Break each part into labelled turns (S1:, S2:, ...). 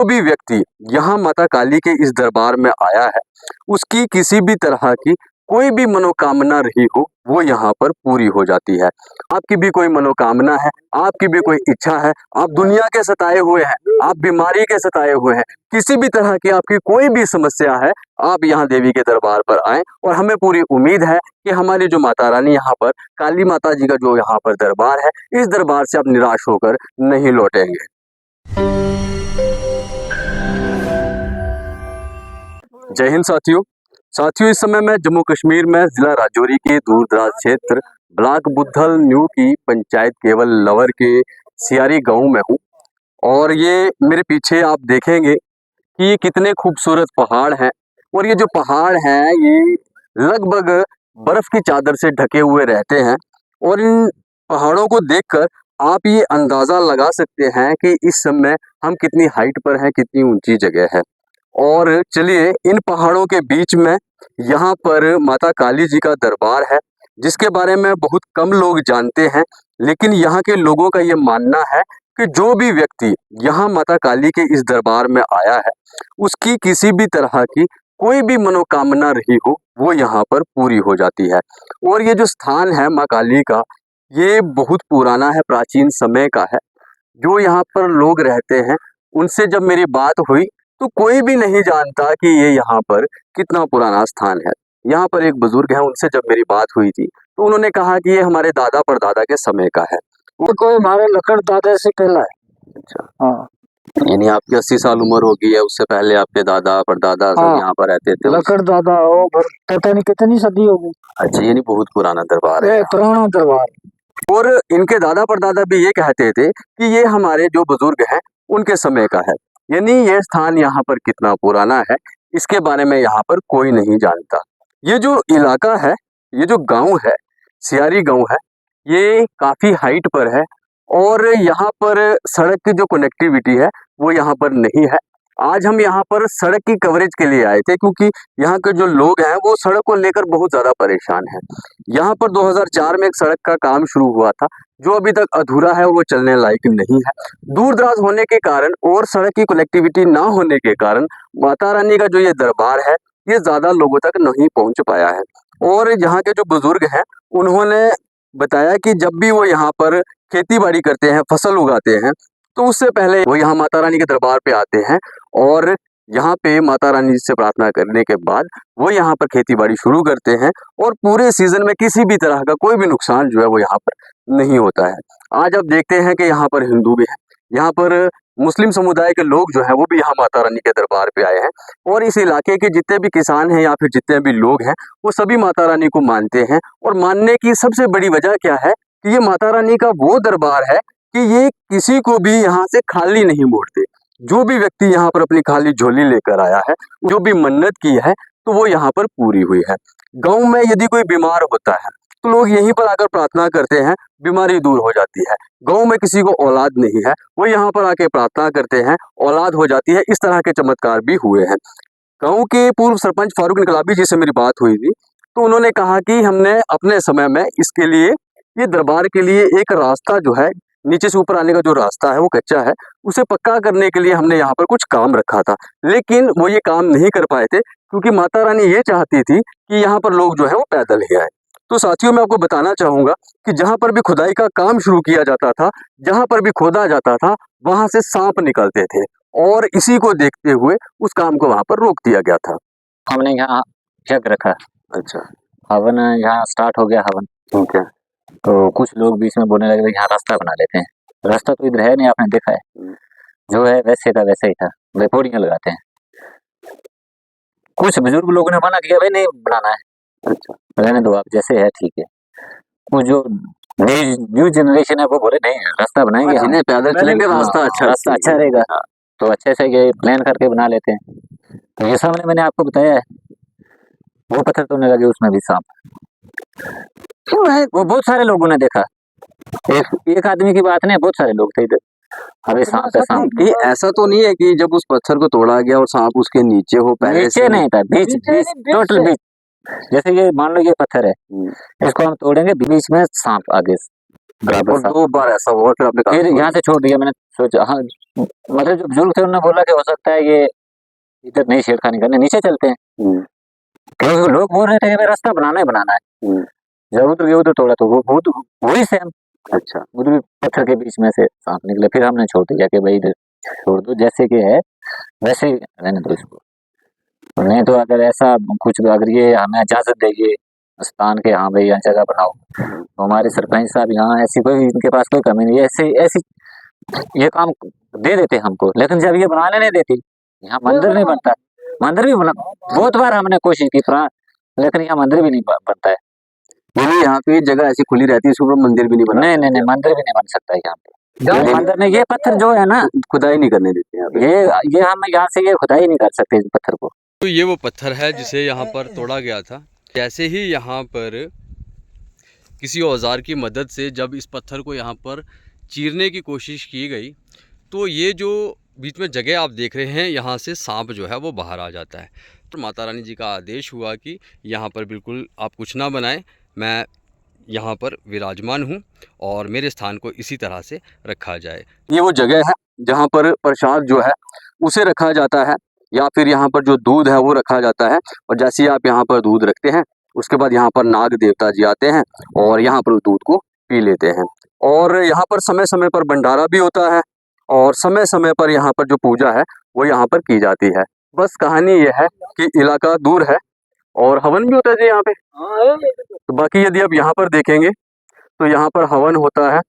S1: जो भी व्यक्ति यहाँ माता काली के इस दरबार में आया है, उसकी किसी भी तरह की कोई भी मनोकामना रही हो, वो यहाँ पर पूरी हो जाती है। आपकी भी कोई मनोकामना है, आपकी भी कोई इच्छा है, आप दुनिया के सताए हुए हैं, आप बीमारी के सताए हुए हैं, किसी भी तरह की आपकी कोई भी समस्या है, आप यहाँ देवी के दरबार पर आएं और हमें पूरी उम्मीद है कि हमारी जो माता रानी यहाँ पर काली माता जी का जो यहाँ पर दरबार है, इस दरबार से आप निराश होकर नहीं लौटेंगे। जय हिंद साथियों, इस समय मैं जम्मू कश्मीर में जिला राजौरी के दूर दराज क्षेत्र ब्लॉक बुद्धल न्यू की पंचायत केवल लवर के सियारी गांव में हूँ। और ये मेरे पीछे आप देखेंगे कि ये कितने खूबसूरत पहाड़ हैं और ये जो पहाड़ हैं ये लगभग बर्फ की चादर से ढके हुए रहते हैं। और इन पहाड़ों को देखकर आप ये अंदाज़ा लगा सकते हैं कि इस समय हम कितनी हाइट पर हैं, कितनी ऊंची जगह है। और चलिए, इन पहाड़ों के बीच में यहाँ पर माता काली जी का दरबार है, जिसके बारे में बहुत कम लोग जानते हैं। लेकिन यहाँ के लोगों का ये मानना है कि जो भी व्यक्ति यहाँ माता काली के इस दरबार में आया है, उसकी किसी भी तरह की कोई भी मनोकामना रही हो, वो यहाँ पर पूरी हो जाती है। और ये जो स्थान है माँ काली का, ये बहुत पुराना है, प्राचीन समय का है। जो यहाँ पर लोग रहते हैं, उनसे जब मेरी बात हुई तो कोई भी नहीं जानता कि ये यहाँ पर कितना पुराना स्थान है। यहाँ पर एक बुजुर्ग है, उनसे जब मेरी बात हुई थी तो उन्होंने कहा कि ये हमारे दादा परदादा के समय का है।
S2: वो कोई हमारे लकड़ दादा से कहला है।
S1: अच्छा,
S2: हाँ,
S1: यानी आपकी 80 साल उम्र हो गई है, उससे पहले आपके दादा परदादा सब
S2: हाँ,
S1: यहाँ पर रहते थे।
S2: लकड़ दादा हो पता नहीं कितनी सदी हो गई।
S1: अच्छा, यानी बहुत पुराना दरबार है।
S2: पुराना दरबार।
S1: और इनके दादा परदादा भी ये कहते थे कि ये हमारे जो बुजुर्ग हैं उनके समय का है। यानी ये स्थान यहाँ पर कितना पुराना है, इसके बारे में यहाँ पर कोई नहीं जानता। ये जो इलाका है, ये जो गांव है, सियारी गांव है, ये काफ़ी हाइट पर है। और यहाँ पर सड़क की जो कनेक्टिविटी है वो यहाँ पर नहीं है। आज हम यहाँ पर सड़क की कवरेज के लिए आए थे, क्योंकि यहाँ के जो लोग हैं वो सड़क को लेकर बहुत ज़्यादा परेशान हैं। यहाँ पर 2004 में एक सड़क का काम शुरू हुआ था, जो अभी तक अधूरा है, वो चलने लायक नहीं है। दूर दराज होने के कारण और सड़क की कनेक्टिविटी ना होने के कारण माता रानी का जो ये दरबार है, ये ज़्यादा लोगों तक नहीं पहुँच पाया है। और यहाँ के जो बुजुर्ग हैं, उन्होंने बताया कि जब भी वो यहाँ पर खेती बाड़ी करते हैं, फसल उगाते हैं, तो उससे पहले वो यहाँ माता रानी के दरबार पे आते हैं और यहाँ पे माता रानी से प्रार्थना करने के बाद वो यहाँ पर खेती बाड़ी शुरू करते हैं। और पूरे सीजन में किसी भी तरह का कोई भी नुकसान जो है वो यहाँ पर नहीं होता है। आज आप देखते हैं कि यहाँ पर हिंदू भी हैं, यहाँ पर मुस्लिम समुदाय के लोग जो हैं वो भी यहाँ माता रानी के दरबार पे आए हैं। और इस इलाके के जितने भी किसान हैं या फिर जितने भी लोग हैं, वो सभी माता रानी को मानते हैं। और मानने की सबसे बड़ी वजह क्या है कि ये माता रानी का वो दरबार है कि ये किसी को भी यहाँ से खाली नहीं मोड़ते। जो भी व्यक्ति यहाँ पर अपनी खाली झोली लेकर आया है, जो भी मन्नत की है, तो वो यहाँ पर पूरी हुई है। गांव में यदि कोई बीमार होता है तो लोग यहीं पर आकर प्रार्थना करते हैं, बीमारी दूर हो जाती है। गांव में किसी को औलाद नहीं है, वो यहाँ पर आके प्रार्थना करते हैं, औलाद हो जाती है। इस तरह के चमत्कार भी हुए हैं। गांव के पूर्व सरपंच फारूक इनकलाबी जी से मेरी बात हुई थी, तो उन्होंने कहा कि हमने अपने समय में इसके लिए, ये दरबार के लिए एक रास्ता जो है, नीचे से ऊपर आने का जो रास्ता है वो कच्चा है, उसे पक्का करने के लिए हमने यहाँ पर कुछ काम रखा था। लेकिन वो ये काम नहीं कर पाए थे, क्योंकि माता रानी ये चाहती थी कि यहाँ पर लोग जो है वो पैदल ही आए। तो साथियों, मैं आपको बताना चाहूँगा कि जहाँ पर भी खुदाई का काम शुरू किया जाता था, जहाँ पर भी खोदा जाता था, वहाँ से सांप निकलते थे। और इसी को देखते हुए उस काम को वहाँ पर रोक दिया गया था।
S2: हमने यहाँ यज्ञ रखा।
S1: अच्छा,
S2: हवन यहाँ स्टार्ट हो गया हवन।
S1: ठीक है।
S2: तो कुछ लोग बीच में बोलने लगे यहाँ रास्ता बना लेते हैं। रास्ता तो इधर है नहीं, आपने देखा है, जो है वैसे का वैसे ही था। वे पौड़ियाँ लगाते हैं। कुछ बुजुर्ग लोगों ने मना किया, भाई नहीं बनाना है,
S1: अच्छा,
S2: रहने दो आप, जैसे है ठीक है। वो जो न्यू जनरेशन है वो बोले नहीं रास्ता बनाएंगे,
S1: जिन्हें पैदल चलेंगे रास्ता अच्छा
S2: रहेगा। तो अच्छे से ये प्लान करके बना लेते हैं। तो ये सामने मैंने आपको बताया है, वो पत्थर तोड़ने लगे, उसमें भी सांप। क्यों है, वो बहुत सारे लोगों ने देखा। एक आदमी की बात नहीं, बहुत सारे लोग थे इधर। अरे सांप है सांप।
S1: ये ऐसा तो नहीं है कि जब उस पत्थर को तोड़ा गया और सांप उसके नीचे हो, पहले
S2: नीचे नहीं था, बीच टोटल बीच। जैसे ये मान लो ये पत्थर है, इसको हम तोड़ेंगे, बीच में सांप आगे बराबर।
S1: और 2 बार ऐसा हुआ, फिर आपने
S2: फिर यहाँ से छोड़ दिया। मैंने सोचा हाँ मतलब जो बुजुर्ग थे उन्होंने बोला कि हो सकता है ये इधर नहीं छेड़खानी करने, नीचे चलते हैं। क्योंकि लोग बोल रहे थे कि भाई रास्ता बनाना ही बनाना है। जब उधर गए उधर तोड़ा तो वो वही सेम।
S1: अच्छा।
S2: उधर भी पत्थर के बीच में से सांप निकले, फिर हमने छोड़ दिया कि भाई इधर छोड़ दो, जैसे कि है वैसे ही रहने दो इसको। तो नहीं तो अगर ऐसा कुछ, अगर ये हमें इजाजत देगी स्थान के, हाँ भाई यहाँ जगह बनाओ, तो हमारे सरपंच साहब यहाँ ऐसी कोई, इनके पास कोई कमी नहीं है, ऐसे ऐसी ये काम दे देते हमको। लेकिन जब ये बनाने नहीं देती, यहाँ मंदिर नहीं बनता। मंदिर भी बना, बहुत बार हमने कोशिश की लेकिन यहाँ मंदिर भी नहीं बनता है।
S1: यानी यहाँ पे जगह ऐसी खुली रहती है, इसके ऊपर मंदिर भी नहीं बना?
S2: नहीं नहीं नहीं, मंदिर भी नहीं बन सकता है यहाँ पे। मंदिर में ये पत्थर जो है ना,
S1: खुदाई नहीं करने देते यहाँ पे।
S2: ये हम यहाँ से ये खुदाई नहीं कर सकते इस पत्थर को।
S3: तो ये वो पत्थर है जिसे यहाँ पर तोड़ा गया था। जैसे ही यहाँ पर किसी औजार की मदद से जब इस पत्थर को यहाँ पर चीरने की कोशिश की गई, तो ये जो बीच में जगह आप देख रहे हैं, यहाँ से सांप जो है वो बाहर आ जाता है। तो माता रानी जी का आदेश हुआ कि यहाँ पर बिल्कुल आप कुछ ना बनाएं, मैं यहाँ पर विराजमान हूँ और मेरे स्थान को इसी तरह से रखा जाए।
S1: ये वो जगह है जहाँ पर प्रसाद जो है उसे रखा जाता है, या फिर यहाँ पर जो दूध है वो रखा जाता है। और जैसे ही आप यहाँ पर दूध रखते हैं, उसके बाद यहाँ पर नाग देवता जी आते हैं और यहाँ पर दूध को पी लेते हैं। और यहाँ पर समय समय पर भंडारा भी होता है, और समय समय पर यहाँ पर जो पूजा है वो यहाँ पर की जाती है। बस कहानी ये है कि इलाका दूर है और हवन भी होता है जी यहाँ पे। तो बाकी यदि आप यहाँ पर देखेंगे तो यहाँ पर हवन होता है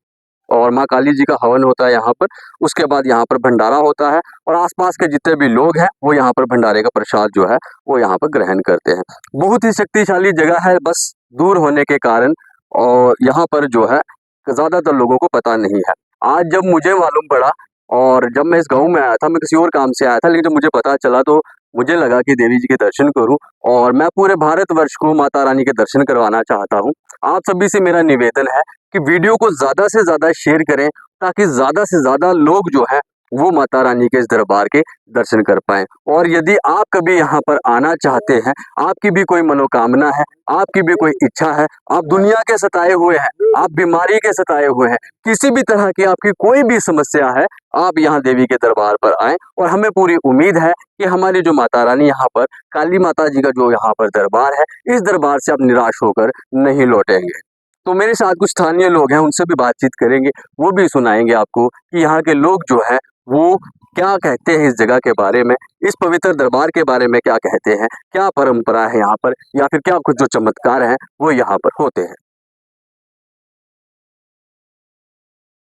S1: और माँ काली जी का हवन होता है यहाँ पर। उसके बाद यहाँ पर भंडारा होता है और आसपास के जितने भी लोग हैं वो यहाँ पर भंडारे का प्रसाद जो है वो यहाँ पर ग्रहण करते हैं। बहुत ही शक्तिशाली जगह है, बस दूर होने के कारण और यहाँ पर जो है ज़्यादातर लोगों को पता नहीं है। आज जब मुझे मालूम पड़ा, और जब मैं इस गाँव में आया था, मैं किसी और काम से आया था, लेकिन जब मुझे पता चला तो मुझे लगा कि देवी जी के दर्शन करूं, और मैं पूरे भारतवर्ष को माता रानी के दर्शन करवाना चाहता हूं। आप सभी से मेरा निवेदन है कि वीडियो को ज़्यादा से ज़्यादा शेयर करें, ताकि ज़्यादा से ज़्यादा लोग जो है वो माता रानी के इस दरबार के दर्शन कर पाएं। और यदि आप कभी यहाँ पर आना चाहते हैं, आपकी भी कोई मनोकामना है, आपकी भी कोई इच्छा है, आप दुनिया के सताए हुए हैं, आप बीमारी के सताए हुए हैं, किसी भी तरह की आपकी कोई भी समस्या है, आप यहाँ देवी के दरबार पर आएं। और हमें पूरी उम्मीद है कि हमारी जो माता रानी यहाँ पर, काली माता जी का जो यहाँ पर दरबार है, इस दरबार से आप निराश होकर नहीं लौटेंगे। तो मेरे साथ कुछ स्थानीय लोग हैं, उनसे भी बातचीत करेंगे, वो भी सुनाएंगे आपको कि यहाँ के लोग जो हैं वो क्या कहते हैं इस जगह के बारे में, इस पवित्र दरबार के बारे में क्या कहते हैं, क्या परंपरा है यहाँ पर, या फिर क्या कुछ जो चमत्कार हैं वो यहाँ पर होते हैं।